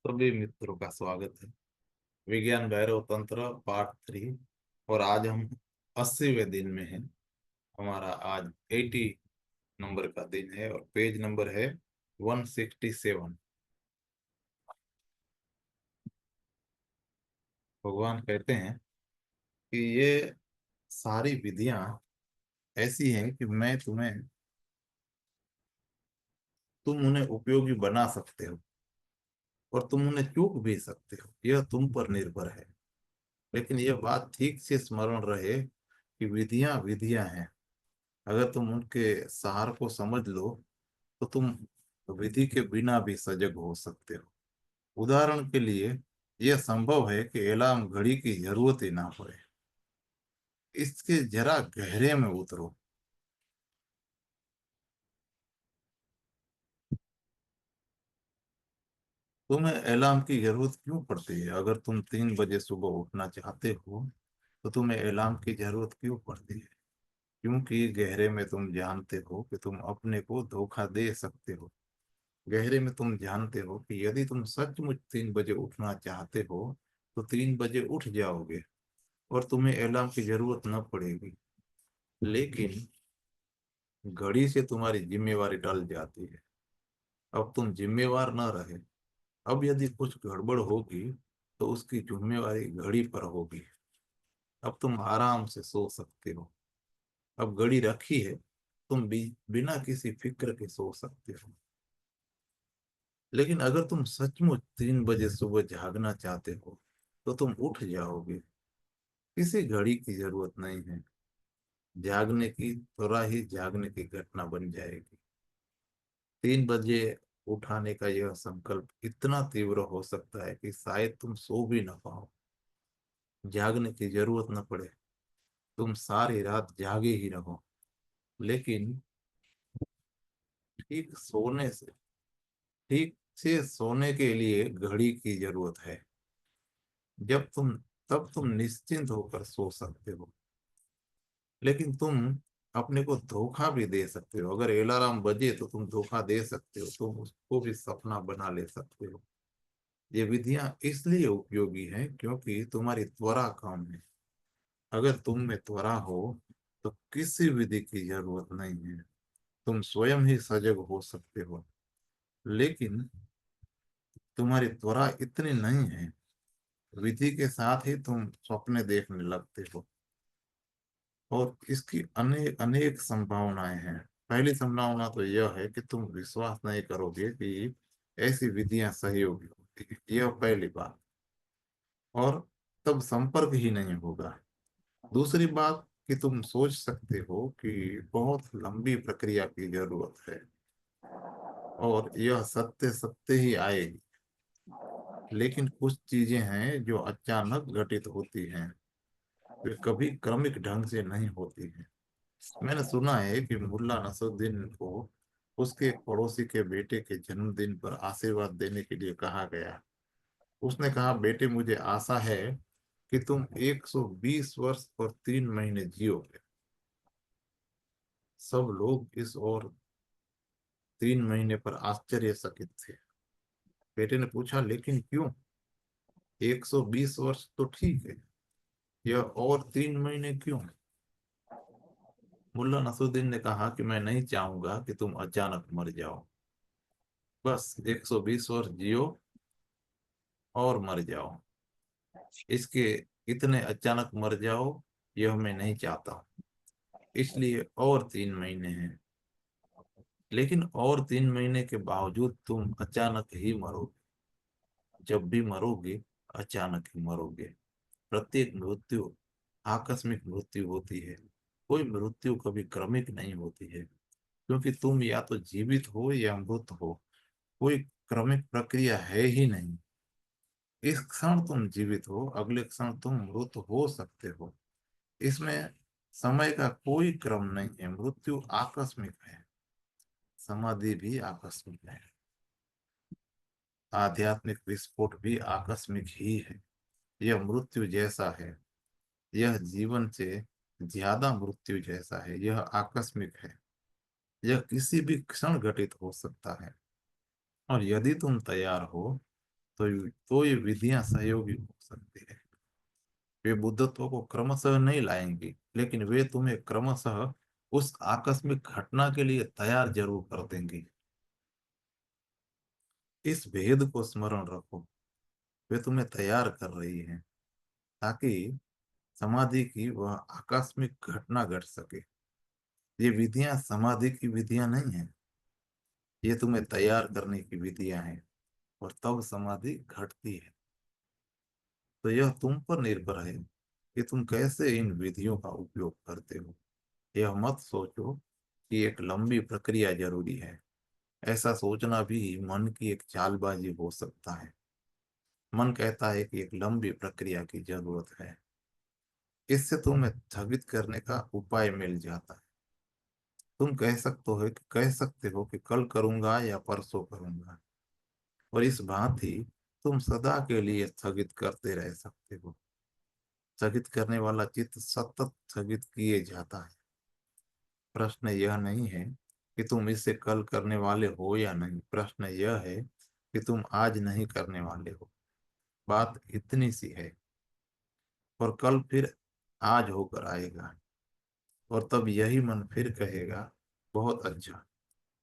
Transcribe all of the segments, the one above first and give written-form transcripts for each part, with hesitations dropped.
सभी मित्रों का स्वागत है। विज्ञान भैरव तंत्र पार्ट 3। और आज हम 80वें दिन में हैं। हमारा आज 80 नंबर का दिन है और पेज नंबर है 167। भगवान कहते हैं कि ये सारी विधियां ऐसी हैं कि तुम उन्हें उपयोगी बना सकते हो और तुम उन्हें चूक भी सकते हो, यह तुम पर निर्भर है। लेकिन यह बात ठीक से स्मरण रहे कि विधियां विधियां हैं। अगर तुम उनके सार को समझ लो तो तुम विधि के बिना भी सजग हो सकते हो। उदाहरण के लिए, यह संभव है कि अलार्म घड़ी की जरूरत ही ना पड़े। इसके जरा गहरे में उतरो। तुम्हें अलार्म की जरूरत क्यों पड़ती है? अगर तुम 3 बजे सुबह उठना चाहते हो तो तुम्हें अलार्म की जरूरत क्यों पड़ती है? क्योंकि गहरे में तुम जानते हो कि तुम अपने को धोखा दे सकते हो। गहरे में तुम जानते हो कि यदि तुम सचमुच 3 बजे उठना चाहते हो तो 3 बजे उठ जाओगे और तुम्हें अलार्म की जरूरत न पड़ेगी। लेकिन घड़ी से तुम्हारी जिम्मेवारी टल जाती है। अब तुम जिम्मेवार न रहे। अब यदि कुछ गड़बड़ होगी तो उसकी जिम्मेवारी घड़ी पर होगी। अब तुम आराम से सो सकते हो। अब घड़ी रखी है, तुम बिना किसी फिक्र के सो सकते हो। लेकिन अगर तुम सचमुच 3 बजे सुबह जागना चाहते हो तो तुम उठ जाओगे। किसी घड़ी की जरूरत नहीं है। जागने की त्वरा ही जागने की घटना बन जाएगी। 3 बजे उठाने का यह संकल्प इतना तीव्र हो सकता है कि शायद तुम सो भी न पाओ। जागने की जरूरत न पड़े, तुम सारी रात जागे ही रहो। लेकिन ठीक सोने से ठीक से सोने के लिए घड़ी की जरूरत है। जब तुम तब तुम निश्चिंत होकर सो सकते हो। लेकिन तुम अपने को धोखा भी दे सकते हो। अगर अलार्म बजे तो तुम धोखा दे सकते हो, तुम उसको भी सपना बना ले सकते हो। ये विधियां इसलिए उपयोगी हैं क्योंकि तुम्हारी त्वरा कम है। अगर तुम में त्वरा हो तो किसी विधि की जरूरत नहीं है। तुम स्वयं ही सजग हो सकते हो। लेकिन तुम्हारी त्वरा इतनी नहीं है। विधि के साथ ही तुम सपने देखने लगते हो और इसकी अनेक अनेक संभावनाएं हैं। पहली संभावना तो यह है कि तुम विश्वास नहीं करोगे कि ऐसी विधियां सही होगी। यह पहली बात। और तब संपर्क ही नहीं होगा। दूसरी बात कि तुम सोच सकते हो कि बहुत लंबी प्रक्रिया की जरूरत है और यह सत्य सत्य ही आएगी। लेकिन कुछ चीजें हैं जो अचानक घटित होती हैं। वे कभी क्रमिक ढंग से नहीं होती हैं। मैंने सुना है कि मुल्ला नसरुद्दीन को उसके एक पड़ोसी के बेटे के जन्मदिन पर आशीर्वाद देने के लिए कहा गया। उसने कहा, बेटे, मुझे आशा है कि तुम 120 वर्ष और 3 महीने जियोगे। सब लोग इस और 3 महीने पर आश्चर्यचकित थे। बेटे ने पूछा, लेकिन क्यों? 120 वर्ष तो ठीक है, यह और 3 महीने क्यों? मुल्ला नसरुद्दीन ने कहा कि मैं नहीं चाहूंगा कि तुम अचानक मर जाओ। बस 120 वर्ष जियो और मर जाओ। इसके इतने अचानक मर जाओ, यह मैं नहीं चाहता। इसलिए और 3 महीने हैं। लेकिन और 3 महीने के बावजूद तुम अचानक ही मरोगे। जब भी मरोगे, अचानक ही मरोगे। प्रत्येक मृत्यु आकस्मिक मृत्यु होती है। कोई मृत्यु कभी क्रमिक नहीं होती है क्योंकि तुम या तो जीवित हो या मृत हो। कोई क्रमिक प्रक्रिया है ही नहीं। इस क्षण तुम जीवित हो, अगले क्षण तुम मृत हो सकते हो। इसमें समय का कोई क्रम नहीं है। मृत्यु आकस्मिक है, समाधि भी आकस्मिक है, आध्यात्मिक विस्फोट भी आकस्मिक ही है। यह मृत्यु जैसा है। यह जीवन से ज्यादा मृत्यु जैसा है। यह आकस्मिक है। यह किसी भी क्षण घटित हो सकता है। और यदि तुम तैयार हो तो ये विधियां सहयोगी हो सकती है। वे बुद्धत्व को क्रमशः नहीं लाएंगी, लेकिन वे तुम्हें क्रमशः उस आकस्मिक घटना के लिए तैयार जरूर कर देंगी। इस भेद को स्मरण रखो, वे तुम्हें तैयार कर रही हैं ताकि समाधि की वह आकस्मिक घटना घट सके। ये विधियां समाधि की विधियां नहीं है, ये तुम्हें तैयार करने की विधियां हैं, और तब समाधि घटती है। तो यह तुम पर निर्भर है कि तुम कैसे इन विधियों का उपयोग करते हो। यह मत सोचो कि एक लंबी प्रक्रिया जरूरी है। ऐसा सोचना भी मन की एक चालबाजी हो सकता है। मन कहता है कि एक लंबी प्रक्रिया की जरूरत है, इससे तुम्हें स्थगित करने का उपाय मिल जाता है। तुम कह सकते हो कि कल करूंगा या परसों करूंगा, और इस भांति तुम सदा के लिए स्थगित करते रह सकते हो। स्थगित करने वाला चित्त सतत स्थगित किए जाता है। प्रश्न यह नहीं है कि तुम इसे कल करने वाले हो या नहीं, प्रश्न यह है कि तुम आज नहीं करने वाले हो। बात इतनी सी है। और कल फिर आज होकर आएगा, और तब यही मन फिर कहेगा, बहुत अच्छा,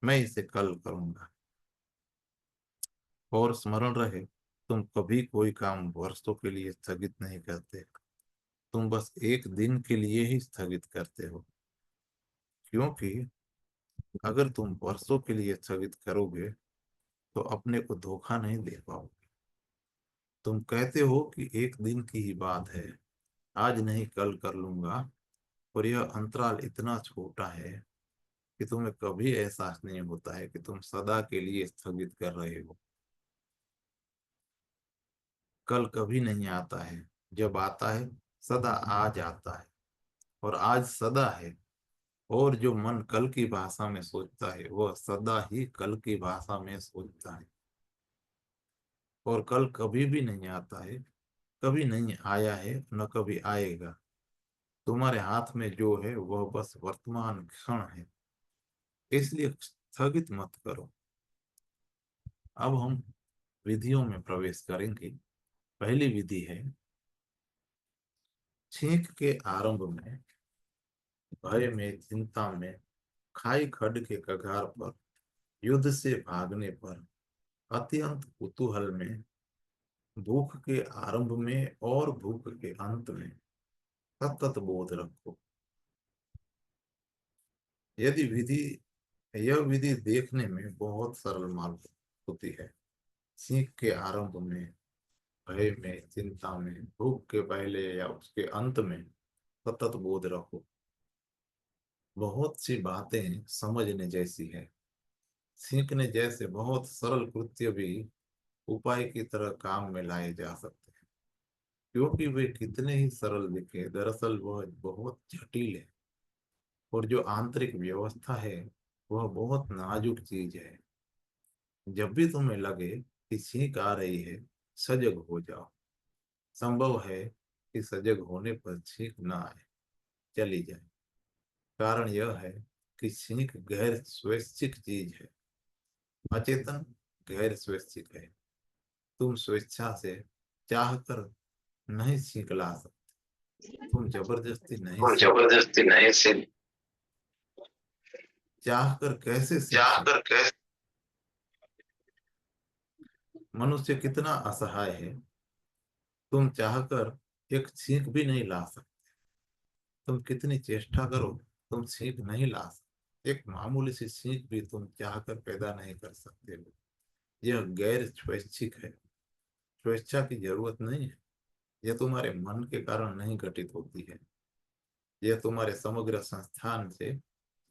मैं इसे कल करूंगा। और स्मरण रहे, तुम कभी कोई काम वर्षों के लिए स्थगित नहीं करते, तुम बस एक दिन के लिए ही स्थगित करते हो। क्योंकि अगर तुम वर्षों के लिए स्थगित करोगे तो अपने को धोखा नहीं दे पाओगे। तुम कहते हो कि एक दिन की ही बात है, आज नहीं कल कर लूंगा, और यह अंतराल इतना छोटा है कि तुम्हें कभी एहसास नहीं होता है कि तुम सदा के लिए स्थगित कर रहे हो। कल कभी नहीं आता है, जब आता है सदा आज आता है, और आज सदा है। और जो मन कल की भाषा में सोचता है वह सदा ही कल की भाषा में सोचता है। और कल कभी भी नहीं आता है, कभी नहीं आया है, न कभी आएगा। तुम्हारे हाथ में जो है वह बस वर्तमान क्षण है, इसलिए स्थगित मत करो। अब हम विधियों में प्रवेश करेंगे। पहली विधि है, छींक के आरंभ में, भय में, चिंता में, खाई खड के कगार पर, युद्ध से भागने पर, अत्यंत कुतूहल में, भूख के आरंभ में और भूख के अंत में सतत बोध रखो। यदि विधि यह विधि देखने में बहुत सरल मालूम होती है। सीख के आरंभ में, भय में, चिंता में, भूख के पहले या उसके अंत में सतत बोध रखो। बहुत सी बातें समझने जैसी है। सीखने जैसे बहुत सरल कृत्य भी उपाय की तरह काम में लाए जा सकते हैं। क्योंकि वे कितने ही सरल दिखे, दरअसल वह बहुत जटिल है। और जो आंतरिक व्यवस्था है वह बहुत नाजुक चीज है। जब भी तुम्हें लगे कि छींक आ रही है, सजग हो जाओ। संभव है कि सजग होने पर छींक ना आए, चली जाए। कारण यह है कि छींक गैर स्वैच्छिक चीज है। अचेतन गैर स्वैच्छिक है। तुम स्वेच्छा से चाह कर नहीं छींक ला सकते। तुम जबरदस्ती नहीं और सीख जबरदस्ती नहीं से चाह कर कैसे सीख चाह सकते। कर कैसे। मनुष्य कितना असहाय है। तुम चाहकर एक छींक भी नहीं ला सकते। तुम कितनी चेष्टा करो, तुम छींक नहीं ला सकते। एक मामूली सी छींक भी तुम चाहकर पैदा नहीं कर सकते हो। यह गैर स्वैच्छिक है। स्वेच्छा की जरूरत नहीं है। यह तुम्हारे मन के कारण नहीं घटित होती है। यह तुम्हारे समग्र संस्थान से,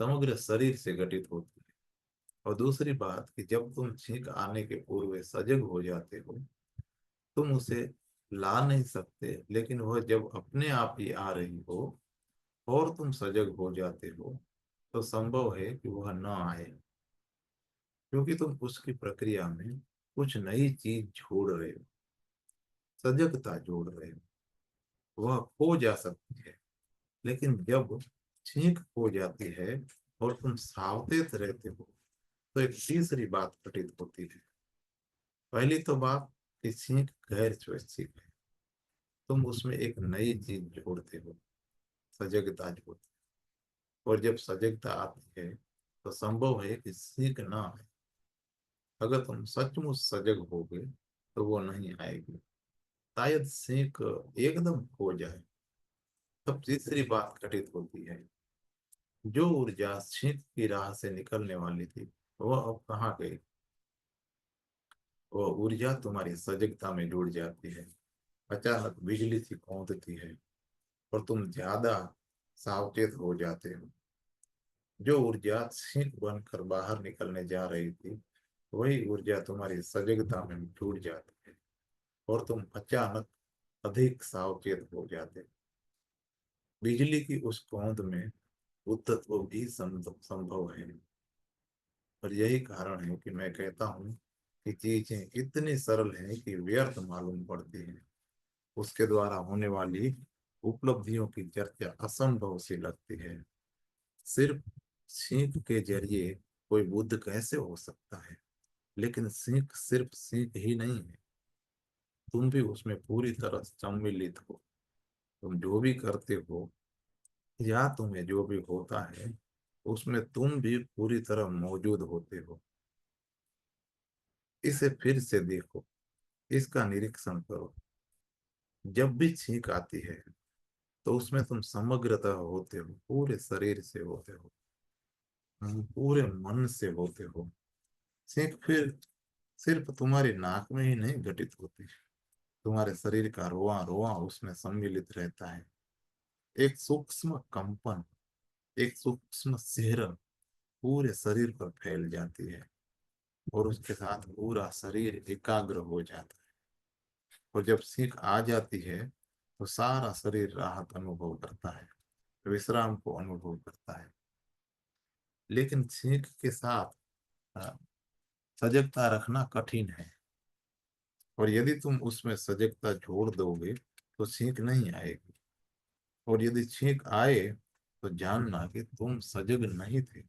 समग्र शरीर से घटित होती है। और दूसरी बात कि जब तुम छींक आने के पूर्व सजग हो जाते हो, तुम उसे ला नहीं सकते, लेकिन वह जब अपने आप ही आ रही हो और तुम सजग हो जाते हो, तो संभव है कि वह न आए। क्योंकि तुम उसकी प्रक्रिया में कुछ नई चीज जोड़ रहे हो, सजगता जोड़ रहे हो। वह खो जा सकती है, लेकिन जब छींक खो जाती है और तुम सावधान रहते हो, तो एक तीसरी बात घटित होती है। पहली तो बात कि छींक गैर स्वैच्छिक है। तुम उसमें एक नई चीज जोड़ते हो, सजगता जोड़ते हो। और जब सजगता आती है तो संभव है कि सीख ना आए। अगर तुम सचमुच सजग होगे तो वो नहीं आएगी। शायद सीख एकदम खो जाए। तब तीसरी बात घटित होती है। जो ऊर्जा सीख की राह से निकलने वाली थी वह अब कहाँ गई? वह ऊर्जा तुम्हारी सजगता में जुड़ जाती है। अचानक बिजली सी कौंधती है और तुम ज्यादा सावचेत हो जाते हो। जो ऊर्जा छींक बनकर बाहर निकलने जा रही थी वही ऊर्जा तुम्हारी सजगता में जुड़ जाती है और तुम अचानक अधिक सावचेत हो जाते हो। बिजली की उस कौंध में बुद्धत्व भी संभव है। और यही कारण है कि मैं कहता हूँ कि चीजें इतनी सरल हैं कि व्यर्थ मालूम पड़ती हैं। उसके द्वारा होने वाली उपलब्धियों की चर्चा असंभव सी लगती है। सिर्फ सीख के जरिए कोई बुद्ध कैसे हो सकता है? लेकिन सीख सिर्फ सीख ही नहीं है, तुम भी उसमें पूरी तरह सम्मिलित हो। तुम जो भी करते हो या तुम्हें जो भी होता है उसमें तुम भी पूरी तरह मौजूद होते हो। इसे फिर से देखो, इसका निरीक्षण करो। जब भी छींक आती है तो उसमें तुम समग्रतः होते हो, पूरे शरीर से होते हो, पूरे मन से होते हो। छींक फिर सिर्फ तुम्हारी नाक में ही नहीं घटित होती, तुम्हारे शरीर का रोआ रोआ उसमें सम्मिलित रहता है। एक सूक्ष्म कंपन, एक सूक्ष्म सिहरन पूरे शरीर पर फैल जाती है और उसके साथ पूरा शरीर एकाग्र हो जाता है। और जब सीख आ जाती है तो सारा शरीर राहत अनुभव करता है, विश्राम को अनुभव करता है। लेकिन सीख के साथ अ, सजगता रखना कठिन है। और यदि तुम उसमें सजगता जोड़ दोगे तो सीख नहीं आएगी। और यदि छींक आए तो जानना कि तुम सजग नहीं थे।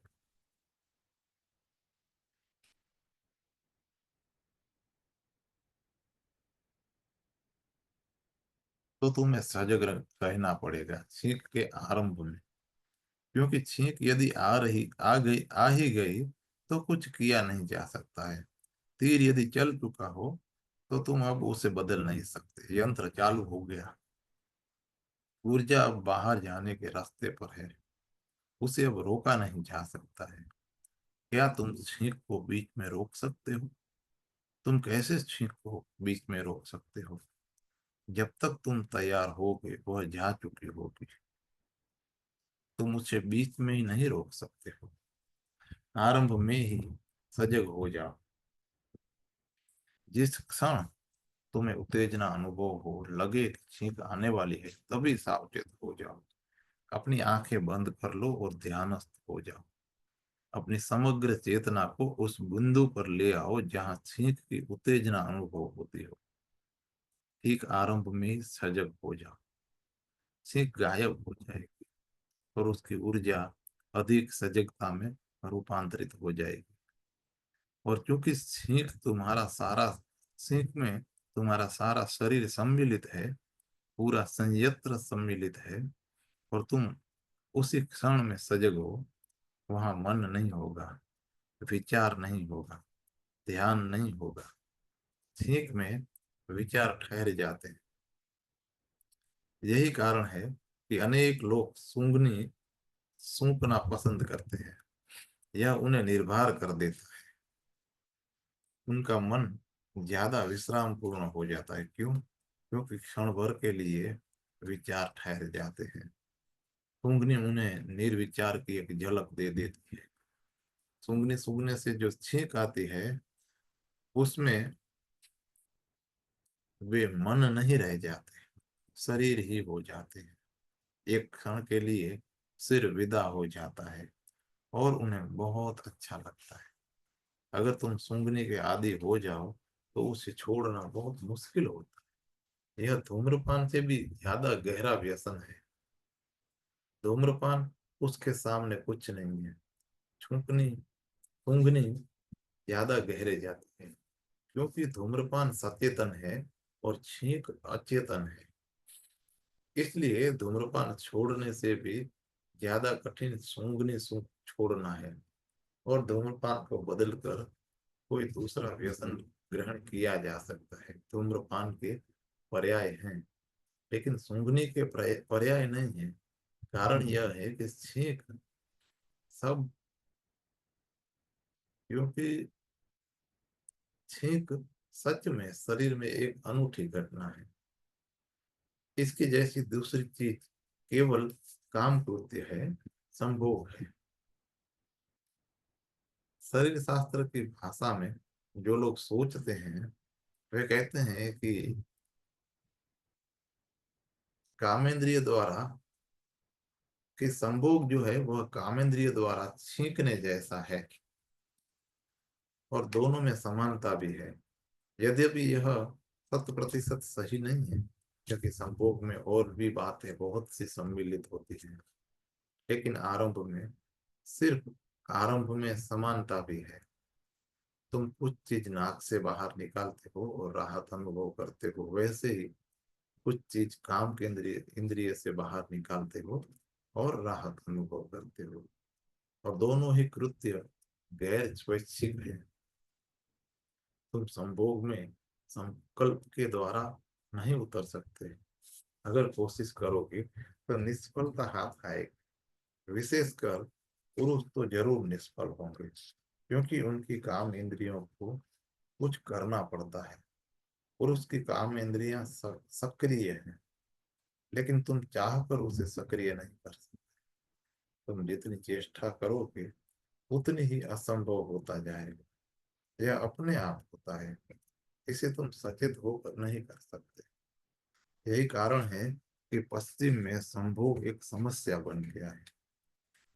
तो तुम्हें सजग रहना पड़ेगा छींक के आरंभ में। क्योंकि छींक यदि आ ही गई तो कुछ किया नहीं जा सकता है। तीर यदि चल चुका हो तो तुम अब उसे बदल नहीं सकते। यंत्र चालू हो गया, ऊर्जा अब बाहर जाने के रास्ते पर है, उसे अब रोका नहीं जा सकता है। क्या तुम छींक को बीच में रोक सकते हो? तुम कैसे छींक को बीच में रोक सकते हो? जब तक तुम तैयार होगे वह जा चुकी होगी। तुम उसे बीच में ही नहीं रोक सकते हो। आरंभ में ही सजग हो जाओ। जिस क्षण तुम्हें उत्तेजना अनुभव हो लगे कि छींक आने वाली है तभी सावचेत हो जाओ। अपनी आंखें बंद कर लो और ध्यानस्थ हो जाओ। अपनी समग्र चेतना को उस बिंदु पर ले आओ जहां छींक की उत्तेजना अनुभव होती हो। ठीक आरंभ में ही सजग हो जाओ। छींक गायब हो जाएगी और उसकी ऊर्जा अधिक सजगता में रूपांतरित हो जाएगी। और क्योंकि छींक में तुम्हारा सारा शरीर सम्मिलित है, पूरा संयंत्र सम्मिलित है और तुम उसी क्षण में सजग हो, वहां मन नहीं होगा, विचार नहीं होगा, ध्यान नहीं होगा। छींक में विचार ठहर जाते हैं। यही कारण है कि अनेक लोग सूंघना पसंद करते हैं। यह उन्हें निर्भर कर देता है। उनका मन ज्यादा विश्राम पूर्ण हो जाता है। क्यों? क्योंकि क्षण भर के लिए विचार ठहर जाते हैं। सूंघनी उन्हें निर्विचार की एक झलक दे देती है। सूंघने सूंघने से जो छींक आती है उसमें वे मन नहीं रह जाते, शरीर ही हो जाते हैं। एक क्षण के लिए सिर विदा हो जाता है और उन्हें बहुत अच्छा लगता है। अगर तुम सूंघने के आदी हो जाओ तो उसे छोड़ना बहुत मुश्किल होता है। यह धूम्रपान से भी ज्यादा गहरा व्यसन है। धूम्रपान उसके सामने कुछ नहीं है। छूंकनी सूंघनी ज्यादा गहरे जाती है। क्योंकि धूम्रपान सचेतन है और छींक अचेतन है। इसलिए धूम्रपान छोड़ने से भी ज्यादा कठिन सूंघने सूंघ छोड़ना है। और धूम्रपान को बदलकर कोई दूसरा व्यसन ग्रहण किया जा सकता है। धूम्रपान के पर्याय हैं, लेकिन सूंघने के पर्याय नहीं है। कारण यह है कि छींक सब, क्योंकि छींक सच में शरीर में एक अनूठी घटना है। इसकी जैसी दूसरी चीज केवल काम कृत्य है, संभोग है। शरीर शास्त्र की भाषा में जो लोग सोचते हैं वे कहते हैं कि कामेंद्रिय द्वारा कि संभोग जो है वह कामेंद्रिय द्वारा छींकने जैसा है और दोनों में समानता भी है। यद्यपि यह 100% सही नहीं है, क्योंकि संभोग में और भी बातें बहुत सी सम्मिलित होती हैं। लेकिन सिर्फ आरंभ में समानता भी है। तुम कुछ चीज नाक से बाहर निकालते हो और राहत अनुभव करते हो, वैसे ही कुछ चीज काम केंद्रीय इंद्रिय से बाहर निकालते हो और राहत अनुभव करते हो। और दोनों ही कृत्य गैर स्वैच्छिक है। तुम संभोग में संकल्प के द्वारा नहीं उतर सकते। अगर कोशिश करोगे तो निष्फलता हाथ आएगी। विशेषकर पुरुष तो जरूर निष्फल होंगे, क्योंकि उनकी काम इंद्रियों को कुछ करना पड़ता है। पुरुष की काम इंद्रियां सक्रिय हैं, लेकिन तुम चाह कर उसे सक्रिय नहीं कर सकते। तुम जितनी चेष्टा करोगे उतनी ही असंभव होता जाएगा। यह अपने आप होता है, इसे तुम सचेत होकर नहीं कर सकते। यही कारण है कि पश्चिम में संभोग एक समस्या बन गया है।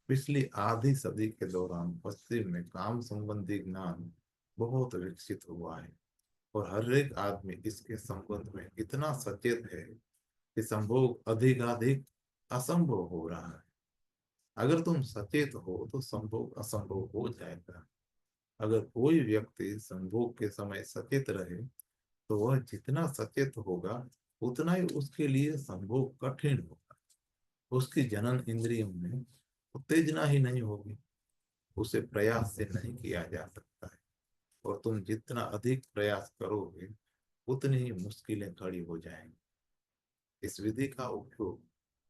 पिछली आधी सदी के दौरान पश्चिम में काम संबंधी ज्ञान बहुत विकसित हुआ है और हर एक आदमी इसके संबंध में इतना सचेत है कि संभोग अधिकाधिक असंभव हो रहा है। अगर तुम सचेत हो तो संभोग असंभव हो जाएगा। अगर कोई व्यक्ति संभोग के समय सचेत रहे तो वह जितना सचेत होगा उतना ही उसके लिए संभोग कठिन होगा। उसकी जनन इंद्रियों में उत्तेजना ही नहीं होगी। उसे प्रयास से नहीं किया जा सकता है। और तुम जितना अधिक प्रयास करोगे उतनी ही मुश्किलें खड़ी हो जाएंगी। इस विधि का उपयोग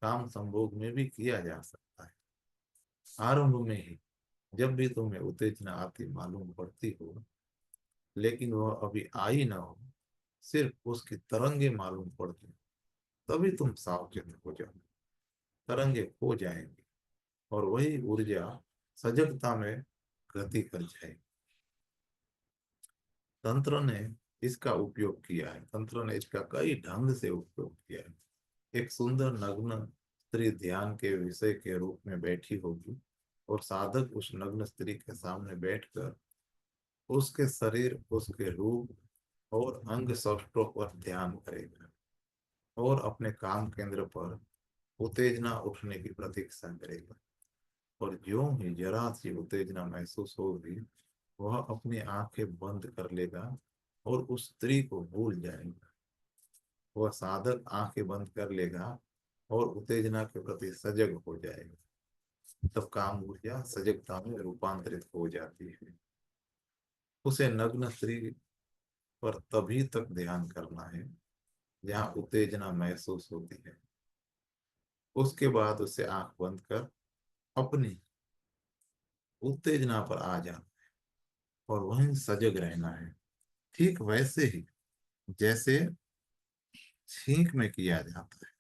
काम संभोग में भी किया जा सकता है। आरंभ में ही जब भी तुम्हें उत्तेजना आती मालूम पड़ती हो, लेकिन वह अभी आई ना हो, सिर्फ उसकी तरंगे मालूम पड़ती, तभी तुम सावचेत हो जाओ। तरंगे खो जाएंगी और वही ऊर्जा सजगता में गति कर जाएगी। तंत्र ने इसका उपयोग किया है। तंत्र ने इसका कई ढंग से उपयोग किया है। एक सुंदर नग्न स्त्री ध्यान के विषय के रूप में बैठी होगी और साधक उस नग्न स्त्री के सामने बैठकर उसके शरीर, उसके रूप और अंग सौष्ठव पर ध्यान करेगा और अपने काम केंद्र पर उत्तेजना उठने की प्रतीक्षा करेगा। और ज्यों ही जरा सी उत्तेजना महसूस होगी वह अपनी आंखें बंद कर लेगा और उस स्त्री को भूल जाएगा। वह साधक आंखें बंद कर लेगा और उत्तेजना के प्रति सजग हो जाएगा। तब काम ऊर्जा सजगता में रूपांतरित हो जाती है। उसे नग्न स्त्री पर तभी तक ध्यान करना है जहाँ उत्तेजना महसूस होती है। उसके बाद उसे आंख बंद कर अपनी उत्तेजना पर आ जाना और वहीं सजग रहना है। ठीक वैसे ही जैसे छींक में किया जाता है।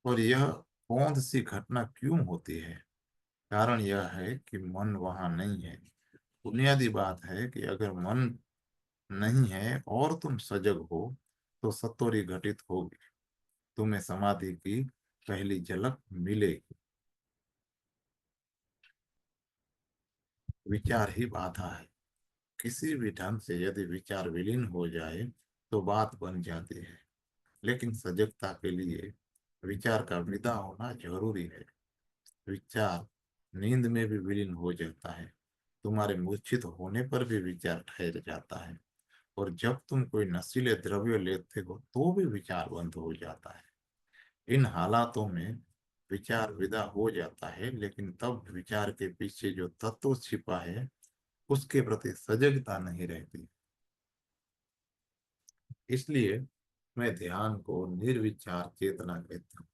और यह कौन सी घटना क्यों होती है? कारण यह है कि मन वहां नहीं है। बुनियादी बात है कि अगर मन नहीं है और तुम सजग हो तो सत्वरी घटित होगी। तुम्हें समाधि की पहली झलक मिलेगी। विचार ही बाधा है। किसी भी ढंग से यदि विचार विलीन हो जाए तो बात बन जाती है। लेकिन सजगता के लिए विचार का विदा होना जरूरी है। विचार नींद में भी विलीन हो जाता है, तुम्हारे मूर्छित होने पर भी विचार ठहर जाता है, और जब तुम कोई नशीले द्रव्य लेते हो तो भी विचार बंद हो जाता है। इन हालातों में विचार विदा हो जाता है, लेकिन तब विचार के पीछे जो तत्व छिपा है उसके प्रति सजगता नहीं रहती। इसलिए मैं ध्यान को निर्विचार चेतना कहता हूँ।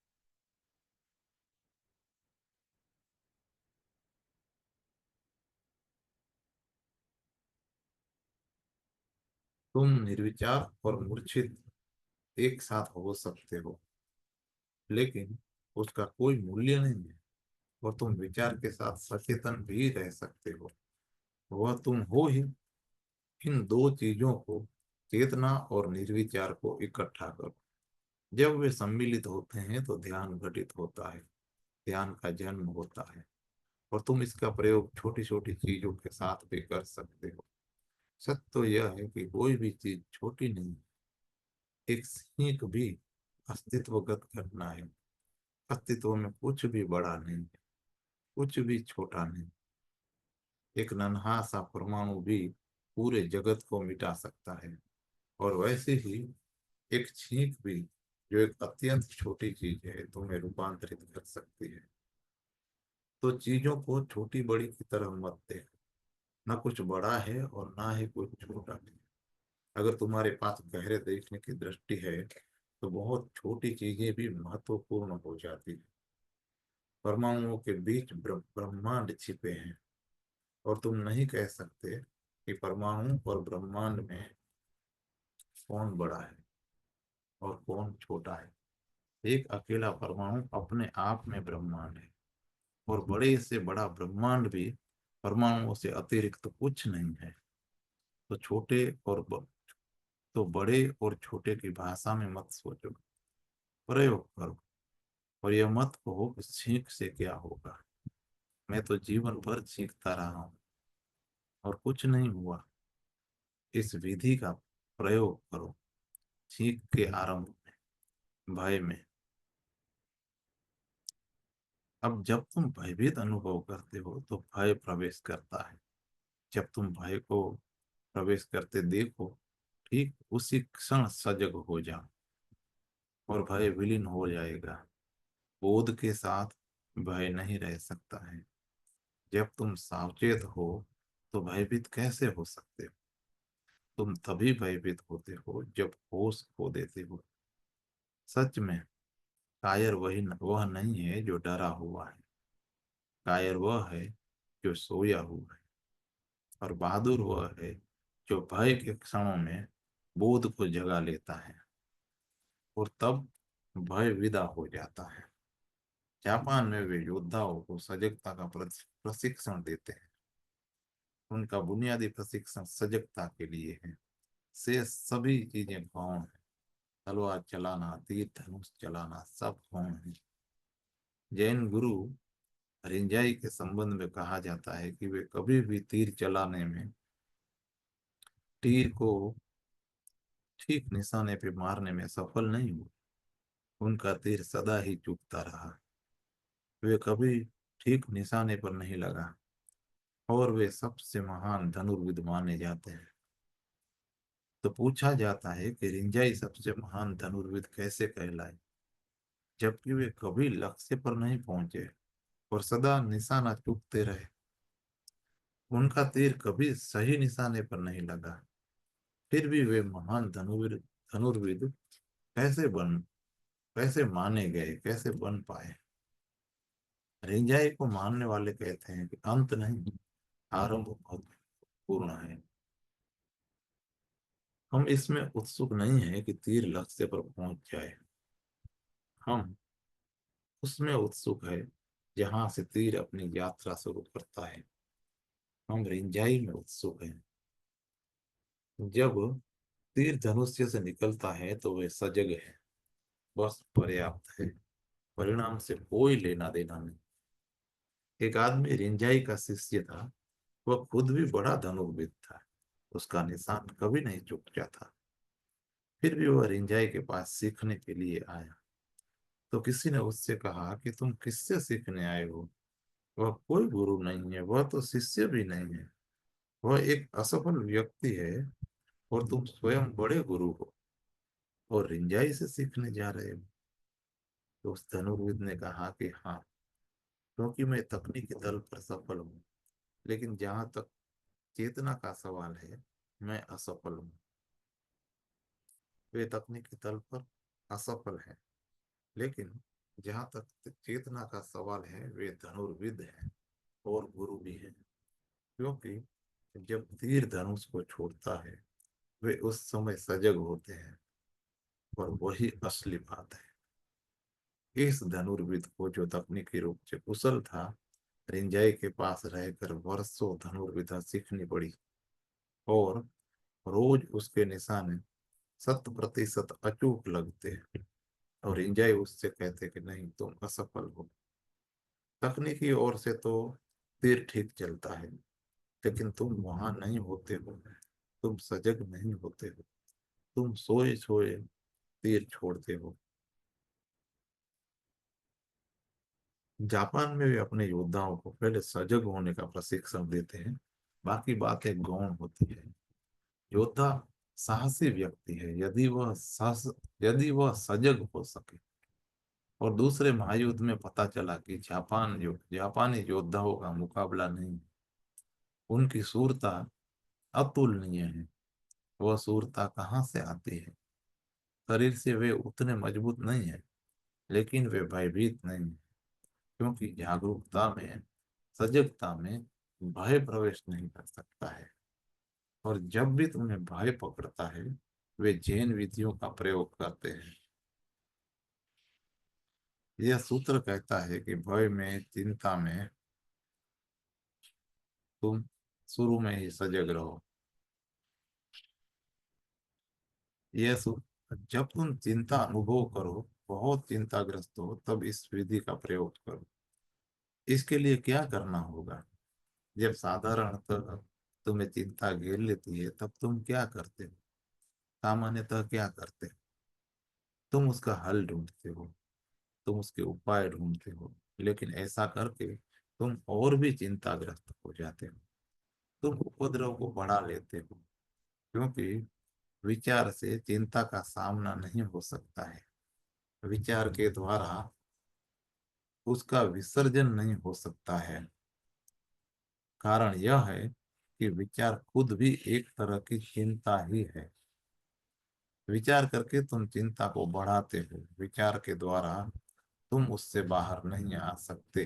तुम निर्विचार और मूर्छित एक साथ हो सकते हो, लेकिन उसका कोई मूल्य नहीं है। और तुम विचार के साथ सचेतन भी रह सकते हो, वह तुम हो ही। इन दो चीजों को, चेतना और निर्विचार को इकट्ठा करो। जब वे सम्मिलित होते हैं तो ध्यान घटित होता है, ध्यान का जन्म होता है। और तुम इसका प्रयोग छोटी छोटी चीजों के साथ भी कर सकते हो। सत्य तो यह है कि कोई भी चीज छोटी नहीं। एक सीख भी अस्तित्वगत घटना है। अस्तित्व में कुछ भी बड़ा नहीं, कुछ भी छोटा नहीं। एक नन्हा सा परमाणु भी पूरे जगत को मिटा सकता है, और वैसे ही एक छींक भी, जो एक अत्यंत छोटी चीज है, तुम्हें रूपांतरित कर सकती है। तो चीजों को छोटी बड़ी की तरह मत देखो। न कुछ बड़ा है और ना ही कुछ छोटा है। अगर तुम्हारे पास गहरे देखने की दृष्टि है तो बहुत छोटी चीजें भी महत्वपूर्ण हो जाती है। परमाणुओं के बीच ब्रह्मांड छिपे हैं, और तुम नहीं कह सकते कि परमाणु और ब्रह्मांड में कौन बड़ा है और कौन छोटा है। एक अकेला परमाणु अपने आप में ब्रह्मांड है, और बड़े से बड़ा ब्रह्मांड भी परमाणुओं से अतिरिक्त कुछ नहीं है। तो तो बड़े और छोटे की भाषा में मत सोचो, प्रयोग करो। और यह मत कहो कि सीख से क्या होगा, मैं तो जीवन भर सीखता रहा हूँ और कुछ नहीं हुआ। इस विधि का प्रयोग करो, सीख के आरंभ में, भय में। अब जब तुम भयभीत अनुभव करते हो तो भय प्रवेश करता है। जब तुम भय को प्रवेश करते देखो, ठीक उसी क्षण सजग हो जाओ, और भय विलीन हो जाएगा। बोध के साथ भय नहीं रह सकता है। जब तुम सावचेत हो तो भयभीत कैसे हो सकते हो? तुम तभी भयभीत होते हो जब होश खो देते हो। सच में कायर वह नहीं है जो डरा हुआ है। कायर वह है जो सोया हुआ है। और बहादुर वह है जो भय के क्षणों में बोध को जगा लेता है, और तब भय विदा हो जाता है। जापान में वे योद्धाओं को सजगता का प्रशिक्षण देते हैं। उनका बुनियादी प्रशिक्षण सजगता के लिए है। से सभी चीजें गौण है। तलवार चलाना, तीर धनुष चलाना, सब गौण है। जैन गुरु रिंजाई के संबंध में कहा जाता है कि वे कभी भी तीर चलाने में, तीर को ठीक निशाने पे मारने में सफल नहीं हुए। उनका तीर सदा ही चूकता रहा। वे कभी ठीक निशाने पर नहीं लगा, और वे सबसे महान धनुर्विद माने जाते हैं। तो पूछा जाता है कि रिंजाई सबसे महान धनुर्विद कैसे कहलाए, जबकि वे कभी लक्ष्य पर नहीं पहुंचे और सदा निशाना चूकते रहे। उनका तीर कभी सही निशाने पर नहीं लगा, फिर भी वे महान धनुर्विद कैसे बन कैसे माने गए, कैसे बन पाए? रिंजाई को मानने वाले कहते हैं कि अंत नहीं, आरंभ बहुत पूर्ण है। हम इसमें उत्सुक नहीं है कि तीर लक्ष्य पर पहुंच जाए। हम उसमें उत्सुक है जहां से तीर अपनी यात्रा शुरू करता है। हम रिंजाई में उत्सुक हैं। जब तीर धनुष्य से निकलता है तो वे सजग है, बस पर्याप्त है। परिणाम से कोई लेना देना नहीं। एक आदमी रिंजाई का शिष्य था। वह खुद भी बड़ा धनुर्विद था। उसका निशान कभी नहीं चूक जाता। फिर भी वह रिंजाई के पास सीखने के लिए आया। तो किसी ने उससे कहा कि तुम किससे सीखने आए हो? वह कोई गुरु नहीं है, वह तो शिष्य भी नहीं है। वह एक असफल व्यक्ति है और तुम स्वयं बड़े गुरु हो और रिंजाई से सीखने जा रहे हो। तो उस धनुर्विद ने कहा कि हाँ, क्योंकि मैं तकनीकी तल पर सफल हूँ, लेकिन जहां तक चेतना का सवाल है, मैं असफल हूँ। वे तकनीकी तल पर असफल है, लेकिन जहां तक चेतना का सवाल है, वे धनुर्विद हैं और गुरु भी हैं। क्योंकि जब तीर धनुष को छोड़ता है, वे उस समय सजग होते हैं, और वही असली बात है। इस धनुर्विद को, जो तकनीकी रूप से कुशल था, रिंजाई के पास रहकर वर्षों धनुर्विद्या सीखनी पड़ी, और रोज उसके निशाने 100% अचूक लगते हैं। और रिंजाई उससे कहते कि नहीं, तुम असफल हो। तकनीकी ओर से तो तीर ठीक चलता है, लेकिन तुम वहां नहीं होते हो, तुम सजग नहीं होते हो, तुम सोए सोए तीर छोड़ते हो। जापान में भी अपने योद्धाओं को पहले सजग होने का प्रशिक्षण देते हैं, बाकी बातें गौण होती है। योद्धा साहसी व्यक्ति है यदि वह सजग हो सके। और दूसरे महायुद्ध में पता चला कि जापानी योद्धाओं का मुकाबला नहीं। उनकी शूरता अतुलनीय है। वह शूरता कहाँ से आती है? शरीर से वे उतने मजबूत नहीं है, लेकिन वे भयभीत नहीं है, क्योंकि जागरूकता में, सजगता में भय प्रवेश नहीं कर सकता है। और जब भी तुम्हें भय पकड़ता है, वे जैन विधियों का प्रयोग करते हैं। यह सूत्र कहता है कि भय में, चिंता में तुम शुरू में ही सजग रहो। जब तुम चिंता अनुभव करो, बहुत चिंताग्रस्त हो, तब इस विधि का प्रयोग करो। इसके लिए क्या करना होगा? जब साधारणतः तुम्हें चिंता घेर लेती है, तब तुम क्या करते हो? सामान्यतः क्या करते हो? तुम उसका हल ढूंढते हो, तुम उसके उपाय ढूंढते हो, लेकिन ऐसा करके तुम और भी चिंताग्रस्त हो जाते हो। तुम उपद्रव को बढ़ा लेते हो, क्योंकि विचार से चिंता का सामना नहीं हो सकता है। विचार के द्वारा उसका विसर्जन नहीं हो सकता है। कारण यह है कि विचार खुद भी एक तरह की चिंता ही है। विचार करके तुम चिंता को बढ़ाते हो। विचार के द्वारा तुम उससे बाहर नहीं आ सकते,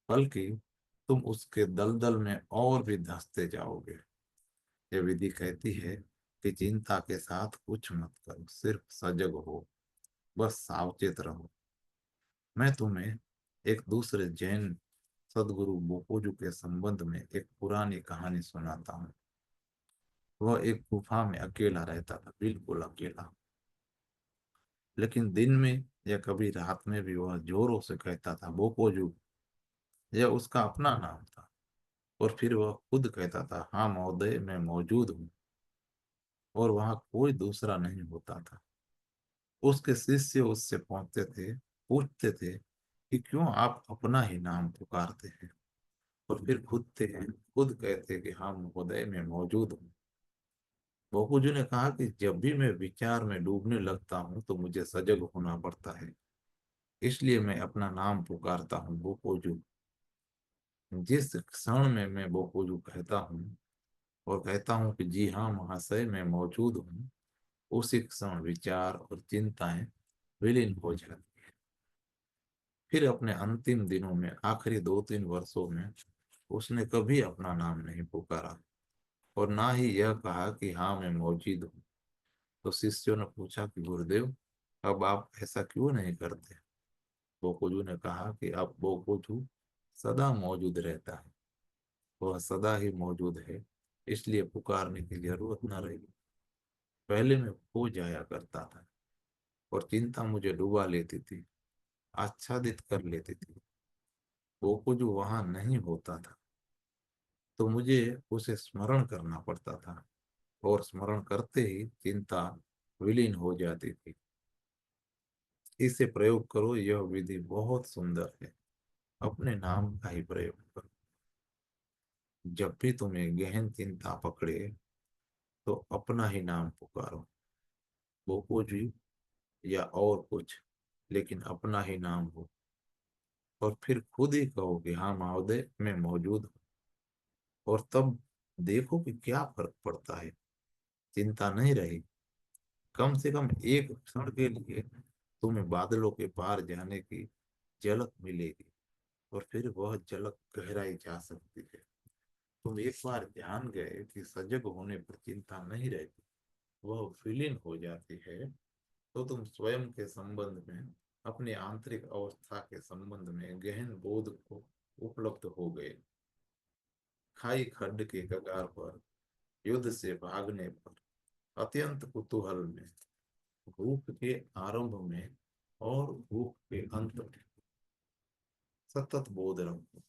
बल्कि तुम उसके दलदल में और भी धंसते जाओगे। यह विधि कहती है कि चिंता के साथ कुछ मत करो, सिर्फ सजग हो, बस सावचेत रहो। मैं तुम्हें एक दूसरे जैन सदगुरु बोपोजू के संबंध में एक पुरानी कहानी सुनाता हूँ। वह एक गुफा में अकेला रहता था, बिल्कुल अकेला। लेकिन दिन में या कभी रात में भी वह जोरों से कहता था, बोपोजू। यह उसका अपना नाम था। और फिर वह खुद कहता था, हाँ महोदय, मैं मौजूद हूँ। और वहां कोई दूसरा नहीं होता था। उसके शिष्य उससे पूछते थे कि क्यों आप अपना ही नाम पुकारते हैं? और फिर खुद कहते कि हाँ महोदय, मैं मौजूद हूँ। बोकुजू ने कहा कि जब भी मैं विचार में डूबने लगता हूँ, तो मुझे सजग होना पड़ता है। इसलिए मैं अपना नाम पुकारता हूँ, बोकोजू। जिस क्षण में मैं बोकोजू कहता हूँ और कहता हूँ कि जी हाँ महाशय, मैं मौजूद हूँ, उसी क्षण विचार और चिंताएं विलीन हो जाती है। फिर अपने अंतिम दिनों में, आखिरी 2-3 वर्षों में, उसने कभी अपना नाम नहीं पुकारा और ना ही यह कहा कि हाँ मैं मौजूद हूँ। तो शिष्यों ने पूछा कि गुरुदेव, अब आप ऐसा क्यों नहीं करते? बोकोजू ने कहा कि अब बोकोजू सदा मौजूद रहता है। वह सदा ही मौजूद है, इसलिए पुकारने की जरूरत न रही। पहले मैं खो जाया करता था और चिंता मुझे डुबा लेती थी, आच्छादित कर लेती थी। बोकोजू वहां नहीं होता था, तो मुझे उसे स्मरण करना पड़ता था, और स्मरण करते ही चिंता विलीन हो जाती थी। इसे प्रयोग करो, यह विधि बहुत सुंदर है। अपने नाम का ही प्रयोग करो। जब भी तुम्हें गहन चिंता पकड़े तो अपना ही नाम पुकारो। वो कुछ भी या और कुछ, लेकिन अपना ही नाम हो। और फिर खुद ही कहो कि हाँ महोदय, मैं मौजूद हूँ। और तब देखो कि क्या फर्क पड़ता है। चिंता नहीं रही। कम से कम एक क्षण के लिए तुम्हें बादलों के पार जाने की झलक मिलेगी। और फिर वह झलक गहराई जा सकती है। तुम एक बार ध्यान गए कि सजग होने पर चिंता नहीं रहती, वह विलीन हो जाती है। तो तुम स्वयं के संबंध में, अपनी आंतरिक अवस्था के संबंध में गहन बोध को उपलब्ध हो गए। खाई खड्ड के कगार पर, युद्ध से भागने पर, अत्यंत कुतूहल में, भूख के आरंभ में और भूख के अंत में सतत बोध रखो।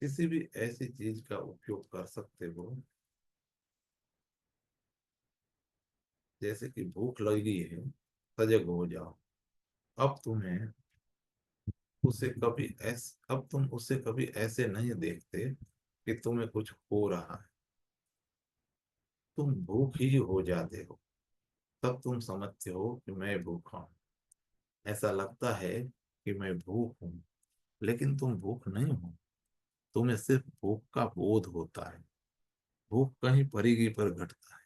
किसी भी ऐसी चीज का उपयोग कर सकते हो, जैसे कि भूख लगी है, सजग हो जाओ। अब तुम्हें अब तुम उसे कभी ऐसे नहीं देखते कि तुम्हें कुछ हो रहा है। तुम भूख ही हो जाते हो। तब तुम समझते हो कि मैं भूखा हूँ। ऐसा लगता है कि मैं भूख हूँ, लेकिन तुम भूख नहीं हो। तुम्हें सिर्फ भूख का बोध होता है। भूख कहीं परिधि पर घटता है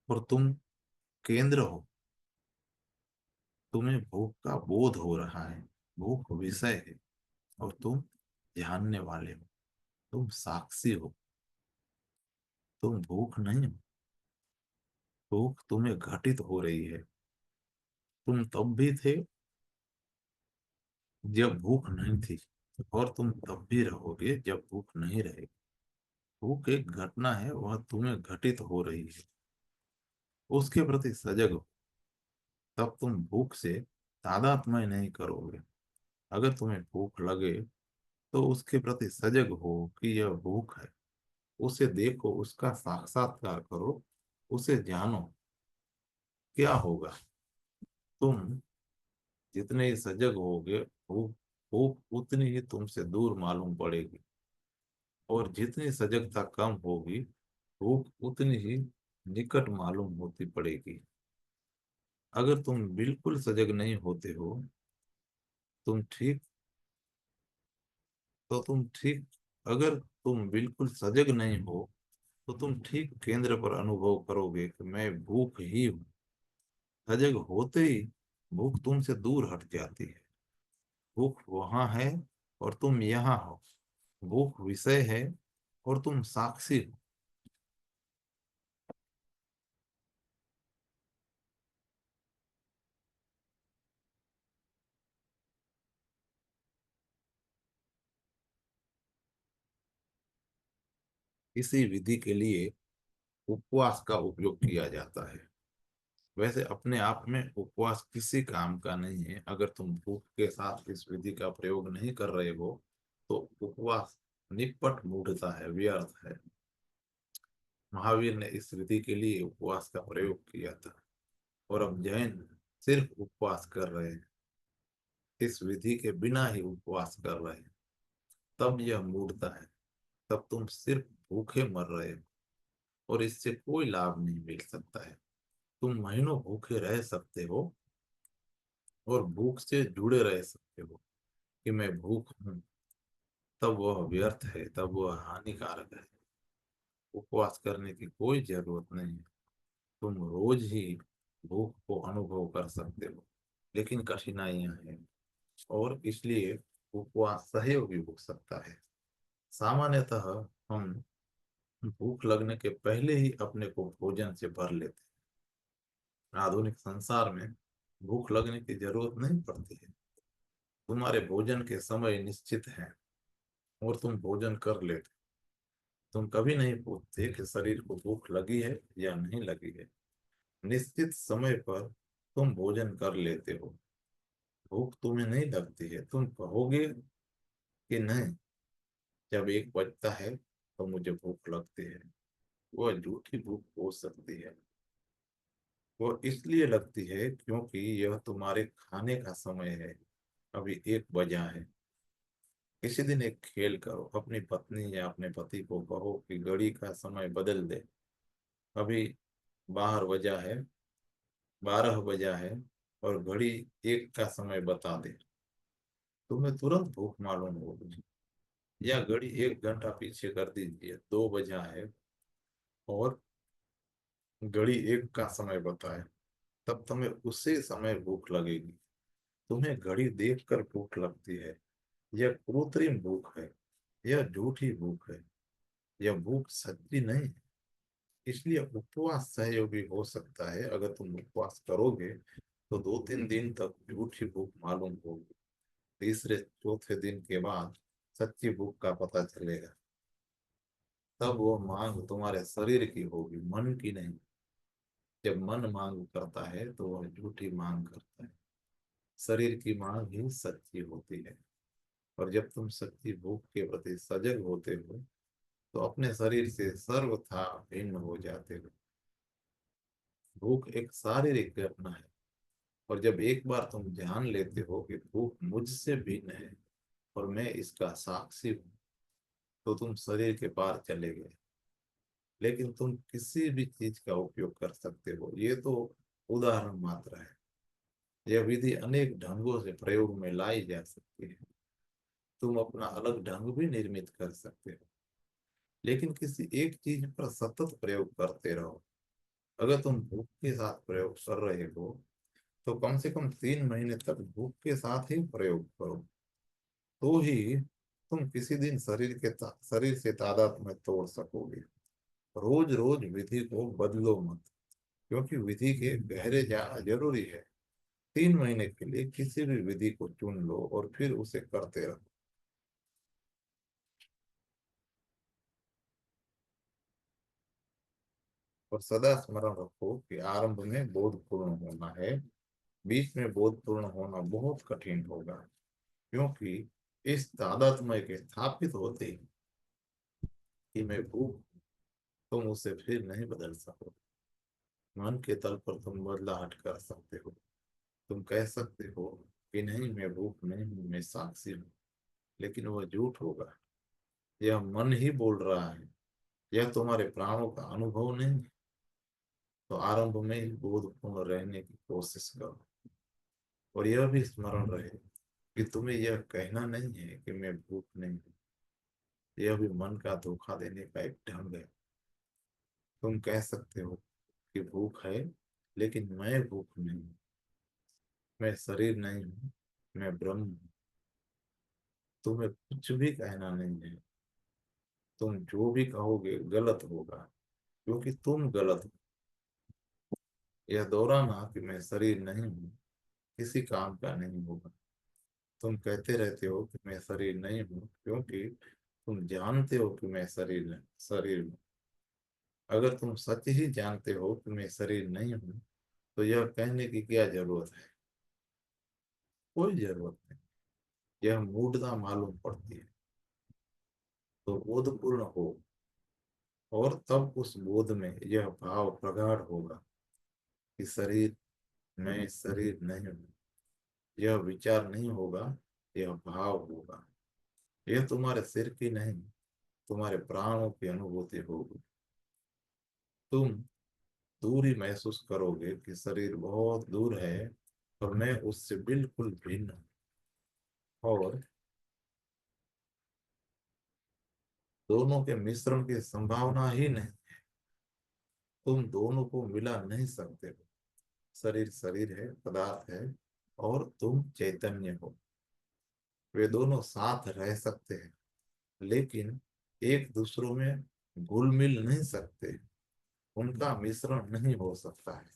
और तुम केंद्र हो। तुम्हें भूख का बोध हो रहा है। भूख विषय है और तुम जानने वाले हो। तुम साक्षी हो। तुम भूख नहीं हो। भूख तुम्हें घटित हो रही है। तुम तब भी थे जब भूख नहीं थी, और तुम तब भी रहोगे जब भूख नहीं रहेगी। भूख एक घटना है, वह तुम्हें घटित हो रही है। उसके प्रति सजग हो। तब तुम भूख से तादात्म्य नहीं करोगे। अगर तुम्हें भूख लगे तो उसके प्रति सजग हो कि यह भूख है। उसे देखो, उसका साक्षात्कार करो, उसे जानो। क्या होगा? तुम जितने ही सजग होगे, भूख भूख उतनी ही तुमसे दूर मालूम पड़ेगी। और जितनी सजगता कम होगी, भूख उतनी ही निकट मालूम होती पड़ेगी। अगर तुम बिल्कुल सजग नहीं होते हो, तुम ठीक तुम ठीक अगर तुम बिल्कुल सजग नहीं हो, तो तुम ठीक केंद्र पर अनुभव करोगे कि मैं भूख ही हूँ। सजग होते ही भूख तुमसे दूर हट जाती है। भूख वहां है और तुम यहाँ हो। भूख विषय है और तुम साक्षी हो। इसी विधि के लिए उपवास का उपयोग किया जाता है। वैसे अपने आप में उपवास किसी काम का नहीं है। अगर तुम भूख के साथ इस विधि का प्रयोग नहीं कर रहे हो, तो उपवास निपट मूढ़ता है, व्यर्थ है। महावीर ने इस विधि के लिए उपवास का प्रयोग किया था। और अब जैन सिर्फ उपवास कर रहे हैं, इस विधि के बिना ही उपवास कर रहे हैं। तब यह मूढ़ता है। तब तुम सिर्फ भूखे मर रहे हो और इससे कोई लाभ नहीं मिल सकता है। तुम महीनों भूखे रह सकते हो और भूख से जुड़े रह सकते हो कि मैं भूख हूं। तब वह व्यर्थ है, तब वह हानिकारक है। उपवास करने की कोई जरूरत नहीं है। तुम रोज ही भूख को अनुभव कर सकते हो, लेकिन कठिनाइयां हैं। और इसलिए उपवास सहयोगी हो सकता है। सामान्यतः हम भूख लगने के पहले ही अपने को भोजन से भर लेते हैं। आधुनिक संसार में भूख लगने की जरूरत नहीं पड़ती है। तुम्हारे भोजन के समय निश्चित हैं और तुम भोजन कर लेते। तुम कभी नहीं पूछते कि शरीर को भूख लगी है या नहीं लगी है। निश्चित समय पर तुम भोजन कर लेते हो। भूख तुम्हें नहीं लगती है। तुम कहोगे कि नहीं, जब 1 बजता है तो मुझे भूख लगती है। वह झूठी भूख हो सकती है। वो इसलिए लगती है क्योंकि यह तुम्हारे खाने का समय है। अभी 1 बजा है। किसी दिन एक खेल करो, अपनी पत्नी या अपने पति को कहो कि घड़ी का समय बदल दे। अभी बाहर बजा है 12 बजा है और घड़ी 1 का समय बता दे। तुम्हें तुरंत भूख मालूम होगी। या घड़ी 1 घंटा पीछे कर दीजिए, 2 बजा है और घड़ी 1 का समय बताए। तब तुम्हें उसी समय भूख लगेगी। तुम्हें घड़ी देखकर भूख लगती है। यह कृत्रिम भूख है, यह झूठी भूख है, यह भूख सच्ची नहीं है। इसलिए उपवास सहयोगी हो सकता है। अगर तुम उपवास करोगे तो 2-3 दिन तक झूठी भूख मालूम होगी। तीसरे चौथे दिन के बाद सच्ची भूख का पता चलेगा। तब वो मांग तुम्हारे शरीर की होगी, मन की नहीं। जब मन मांग करता है तो वह झूठी मांग करता है। शरीर की मांग ही सच्ची होती है। और जब तुम सच्ची भूख के प्रति सजग होते हो तो अपने शरीर से सर्वथा भिन्न हो जाते हो। भूख एक शारीरिक घटना है। और जब एक बार तुम जान लेते हो कि भूख मुझसे भिन्न है और मैं इसका साक्षी हूँ, तो तुम शरीर के पार चले गए। लेकिन तुम किसी भी चीज का उपयोग कर सकते हो, ये तो उदाहरण मात्र है। यह विधि अनेक ढंगों से प्रयोग में लाई जा सकती है। तुम अपना अलग ढंग भी निर्मित कर सकते हो, लेकिन किसी एक चीज पर सतत प्रयोग करते रहो। अगर तुम भूख के साथ प्रयोग कर रहे हो तो कम से कम 3 महीने तक भूख के साथ ही प्रयोग करो। तो ही तुम किसी दिन शरीर से तादाद में तोड़ सकोगे। रोज रोज विधि को बदलो मत, क्योंकि विधि के गहरे जाना जरूरी है। 3 महीने के लिए किसी भी विधि को चुन लो और फिर उसे करते रहो। और सदा स्मरण रखो कि आरंभ में बोधपूर्ण होना है, बीच में बोधपूर्ण होना बहुत कठिन होगा। क्योंकि इस तादात्म्य के स्थापित होते ही कि मैं भूख, तुम उसे फिर नहीं बदल सको। मन के तल पर तुम बदलाहट कर सकते हो। तुम कह सकते हो कि नहीं, मैं भूख नहीं हूं, मैं साक्षी हूँ। लेकिन वह झूठ होगा। यह मन ही बोल रहा है। यह तुम्हारे प्राणों का अनुभव नहीं है। तो आरंभ में ही बोधपूर्ण रहने की कोशिश करो। और यह भी स्मरण रहे कि तुम्हें यह कहना नहीं है कि मैं भूख नहीं हूं। यह भी मन का धोखा देने का एक ढंग है। तुम कह सकते हो कि भूख है, लेकिन मैं भूख नहीं हूं। मैं शरीर नहीं हूँ, मैं ब्रह्म हूँ। तुम्हें कुछ भी कहना नहीं है। तुम जो भी कहोगे गलत होगा, क्योंकि तुम गलत हो। यह दोहराना कि मैं शरीर नहीं हूँ किसी काम का नहीं होगा। तुम कहते रहते हो कि मैं शरीर नहीं हूँ, क्योंकि तुम जानते हो कि मैं शरीर हूँ। अगर तुम सच ही जानते हो कि मैं शरीर नहीं हूँ, तो यह कहने की क्या जरूरत है? कोई जरूरत नहीं। यह मूढ़ता मालूम पड़ती है। तो बोधपूर्ण हो, और तब उस बोध में यह भाव प्रगाढ़ होगा कि शरीर, मैं शरीर नहीं हूँ। यह विचार नहीं होगा, यह भाव होगा। यह तुम्हारे सिर की नहीं, तुम्हारे प्राणों की अनुभूति होगी। तुम दूरी महसूस करोगे कि शरीर बहुत दूर है और मैं उससे बिल्कुल भिन्न हूँ। और दोनों के मिश्रण की संभावना ही नहीं। तुम दोनों को मिला नहीं सकते हो। शरीर शरीर है, पदार्थ है, और तुम चैतन्य हो। वे दोनों साथ रह सकते हैं, लेकिन एक दूसरों में घुल मिल नहीं सकते। उनका मिश्रण नहीं हो सकता है।